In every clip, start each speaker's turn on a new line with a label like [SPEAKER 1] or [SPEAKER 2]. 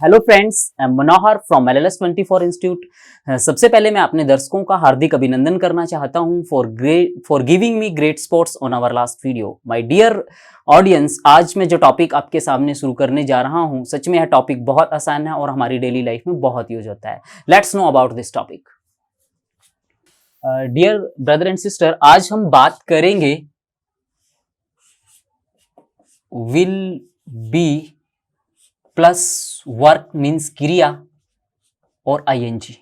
[SPEAKER 1] Hello friends, I am Manohar from LLS 24 institute. सबसे पहले मैं अपने दर्शकों का हार्दिक अभिनंदन करना चाहता हूं for giving me great spots on our last video. My dear audience, आज मैं जो टॉपिक आपके सामने शुरू करने जा रहा हूं, सच में यह टॉपिक बहुत आसान है और हमारी डेली लाइफ में बहुत यूज होता है। Let's know about this topic. Dear brother and sister, आज हम बात करेंगे will be plus work means क्रिया और आईएनजी।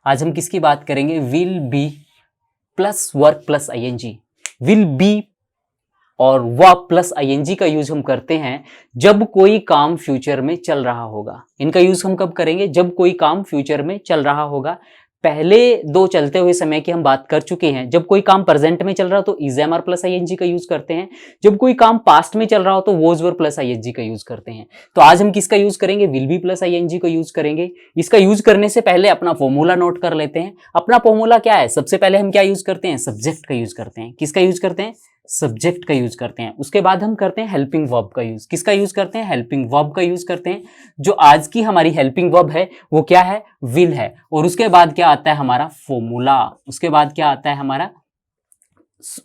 [SPEAKER 1] आज हम किसकी बात करेंगे? Will be plus work plus ING. Will be और वर्क प्लस आईएनजी का यूज हम करते हैं जब कोई काम फ्यूचर में चल रहा होगा। इनका यूज हम कब करेंगे? जब कोई काम फ्यूचर में चल रहा होगा। पहले दो चलते हुए समय की हम बात कर चुके हैं। जब कोई काम प्रेजेंट में चल रहा हो तो is am are plus ING का यूज करते हैं। जब कोई काम पास्ट में चल रहा हो तो वॉज वर प्लस आईएनजी का यूज करते हैं। तो आज हम किसका यूज करेंगे? विल बी प्लस आईएनजी का यूज करेंगे। इसका यूज करने से पहले अपना फॉर्मूला नोट कर लेते हैं। अपना फॉर्मूला क्या है? सबसे पहले हम क्या यूज करते हैं? सब्जेक्ट का यूज करते हैं। किसका यूज करते हैं? सब्जेक्ट का यूज करते हैं। उसके बाद हम करते हैं हेल्पिंग वर्ब का यूज। किसका यूज करते हैं? हेल्पिंग वर्ब का यूज करते हैं। जो आज की हमारी हेल्पिंग वर्ब है वो क्या है? विल है। और उसके बाद क्या आता है? हमारा फॉर्मूला। उसके बाद क्या आता है हमारा?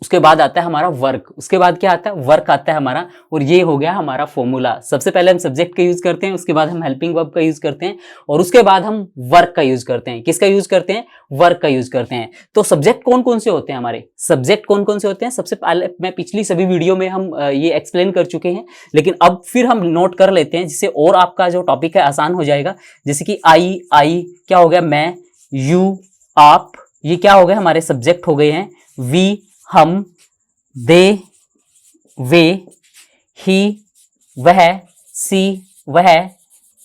[SPEAKER 1] उसके बाद आता है हमारा वर्क। उसके बाद क्या आता है? वर्क आता है हमारा। और ये हो गया हमारा फॉर्मूला। सबसे पहले हम सब्जेक्ट का यूज करते हैं, उसके बाद हम हेल्पिंग वर्ब का यूज करते हैं और उसके बाद हम वर्क का यूज करते हैं। किसका यूज करते हैं? वर्क का यूज करते हैं। तो सब्जेक्ट कौन कौन से होते हैं? हमारे सब्जेक्ट कौन कौन से होते हैं? सबसे पहले मैं पिछली सभी वीडियो में हम ये एक्सप्लेन कर चुके हैं, लेकिन अब फिर हम नोट कर लेते हैं जिससे और आपका जो टॉपिक है आसान हो जाएगा। जैसे कि आई क्या हो गया? मैं, यू, आप, ये क्या हो गए? हमारे सब्जेक्ट हो गए हैं। वी हम, दे वे, ही वह, सी वह,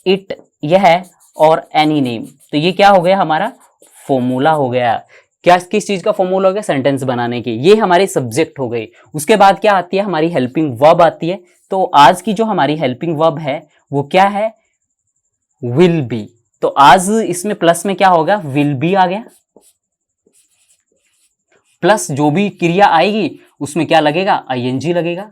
[SPEAKER 1] इट यह और एनी नेम। तो ये क्या हो गया? हमारा फॉर्मूला हो गया। क्या किस चीज का फॉर्मूला हो गया? सेंटेंस बनाने के। ये हमारे सब्जेक्ट हो गए। उसके बाद क्या आती है? हमारी हेल्पिंग वर्ब आती है। तो आज की जो हमारी हेल्पिंग वर्ब है वो क्या है? Will be. तो आज इसमें प्लस में क्या होगा? विल बी आ गया। प्लस जो भी क्रिया आएगी उसमें क्या लगेगा? आईएनजी लगेगा।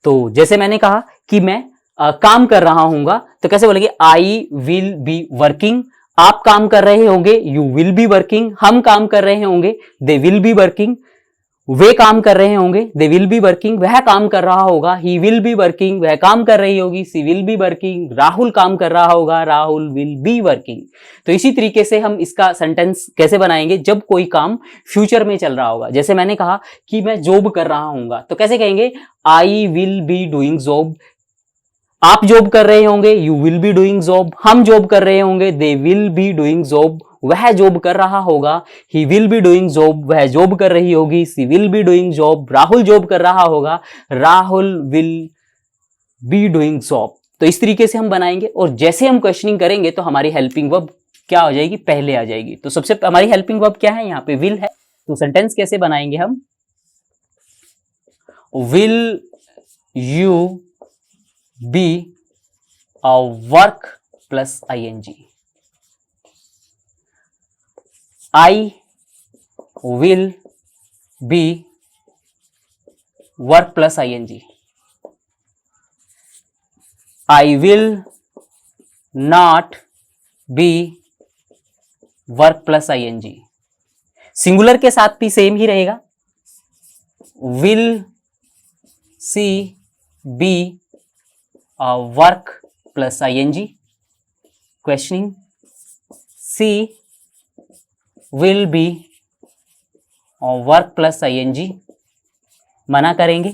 [SPEAKER 1] तो जैसे मैंने कहा कि मैं काम कर रहा हूंगा, तो कैसे बोलेंगे? आई विल बी वर्किंग। आप काम कर रहे होंगे, यू विल बी वर्किंग। हम काम कर रहे होंगे, दे विल बी वर्किंग। वे काम कर रहे होंगे, दे विल बी वर्किंग। वह काम कर रहा होगा, ही विल बी वर्किंग। वह काम कर रही होगी, she will be working. Rahul काम कर रहा होगा, राहुल विल बी वर्किंग। तो इसी तरीके से हम इसका सेंटेंस कैसे बनाएंगे? जब कोई काम फ्यूचर में चल रहा होगा। जैसे मैंने कहा कि मैं जॉब कर रहा हूंगा, तो कैसे कहेंगे? I will be doing job. आप जॉब कर रहे होंगे, you will be doing job. हम जॉब कर रहे होंगे, they will be doing job. वह जॉब कर रहा होगा, he will be doing job. वह जॉब कर रही होगी, she will be doing job. Rahul job कर रहा होगा, Rahul will be doing job. तो इस तरीके से हम बनाएंगे और जैसे हम क्वेश्चनिंग करेंगे तो हमारी हेल्पिंग वर्ब क्या हो जाएगी? पहले आ जाएगी। तो सबसे हमारी हेल्पिंग वर्ब क्या है? यहाँ पे विल है। तो सेंटेंस कैसे बनाएंगे हम? Will you be a work plus ing. I will be work plus ing. I will not be work plus ing. Singular के साथ भी सेम ही रहेगा। will she be work plus ING. Questioning, she will be work plus ING. मना करेंगे,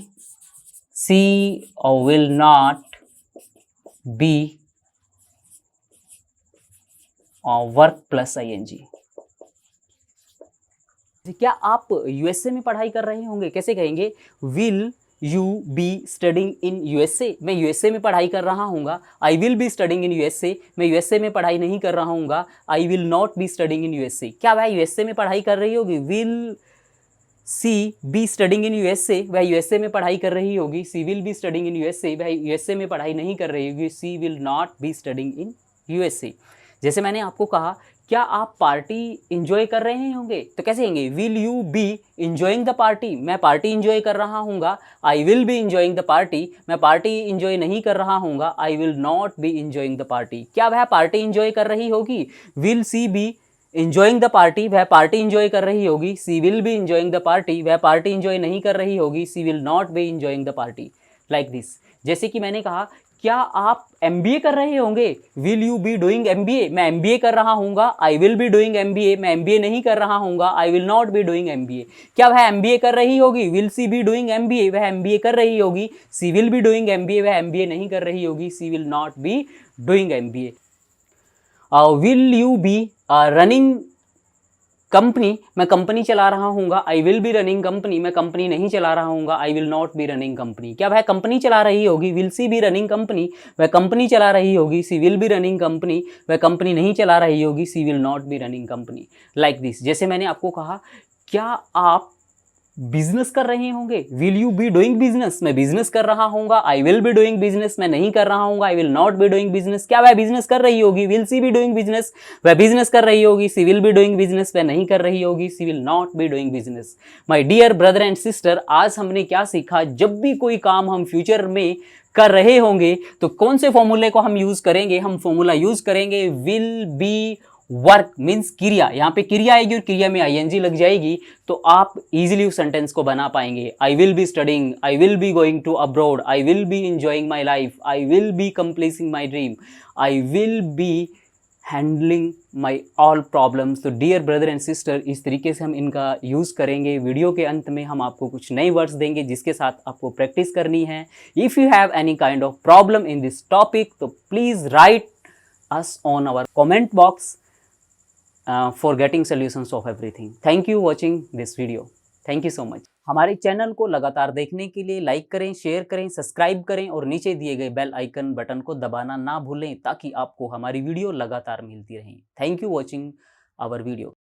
[SPEAKER 1] she will not be work plus ING. क्या आप USA में पढ़ाई कर रहे होंगे? कैसे कहेंगे? Will you be studying in USA. मैं यूएसए में पढ़ाई कर रहा हूँगा। I will be studying in USA. मैं यूएसए में पढ़ाई नहीं कर रहा हूँगा। I will not be studying in USA. क्या वह यूएसए में पढ़ाई कर रही होगी? Will she be studying in USA. वह यूएसए में पढ़ाई कर रही होगी। She will be studying in USA. वह यूएसए में पढ़ाई नहीं कर रही होगी। She will not be studying in USA. जैसे मैंने आपको कहा क्या आप पार्टी इंजॉय कर रहे होंगे? तो कैसे कहेंगे? Will you be enjoying the party? मैं पार्टी इंजॉय कर रहा हूँगा। I will be enjoying the party. मैं पार्टी इंजॉय नहीं कर रहा हूँगा। I will not be enjoying the party. क्या वह पार्टी इंजॉय कर रही होगी? Will she be enjoying the party? वह पार्टी इंजॉय कर रही होगी। She will be enjoying the party? वह पार्टी इंजॉय नहीं कर रही होगी। She will not be enjoying the party. Like this. जैसे कि मैंने कहा, क्या आप MBA कर रहे होंगे? Will you be doing MBA? मैं MBA कर रहा हूँगा। I will be doing MBA? मैं MBA नहीं कर रहा हूँगा। I will not be doing MBA। क्या वह MBA कर रही होगी? Will she be doing MBA? वह MBA कर रही होगी। She will be doing MBA? वह MBA नहीं कर रही होगी। She will not be doing MBA। Will you be running company? मैं कंपनी चला रहा हूँगा। I will be running company? मैं कंपनी नहीं चला रहा हूँगा। I will not be running company. क्या वह कंपनी चला रही होगी? Will she be running company? वह कंपनी चला रही होगी। She will be running company? वह कंपनी नहीं चला रही होगी। She will not be running company. Like this. जैसे मैंने आपको कहा, क्या आप बिजनेस कर रहे होंगे? Will you be doing business? मैं बिजनेस कर रहा हूँगा। I will be doing business? मैं नहीं कर रहा हूँगा। I will not be doing business. क्या वह बिजनेस कर रही होगी? Will she be doing business? वह बिजनेस कर रही होगी। She will be doing business? वह नहीं कर रही होगी। She will not be doing business. My dear brother and sister, आज हमने क्या सीखा? जब भी कोई काम हम फ्यूचर में कर रहे होंगे तो कौन से फॉर्मूले को हम यूज करेंगे? हम फॉर्मूला यूज करेंगे विल बी वर्क मीन्स क्रिया। यहाँ पे क्रिया आएगी और क्रिया में ING लग जाएगी, तो आप इजीली उस सेंटेंस को बना पाएंगे। I will be studying, I will be going to abroad, I will be enjoying my life, I will be completing my dream, I will be handling my all problems. तो dear brother and sister, इस तरीके से हम इनका use करेंगे। Video के अंत में हम आपको कुछ नए वर्ड्स देंगे जिसके साथ आपको प्रैक्टिस करनी है। If you have any kind of problem in this topic, तो please write us on our comment box for getting solutions of everything. Thank you watching this video. Thank you so much. हमारे channel को लगातार देखने के लिए like करें, share करें, subscribe करें और नीचे दिए गए बेल आइकन बटन को दबाना ना भूलें ताकि आपको हमारी वीडियो लगातार मिलती रहें। Thank you watching our video.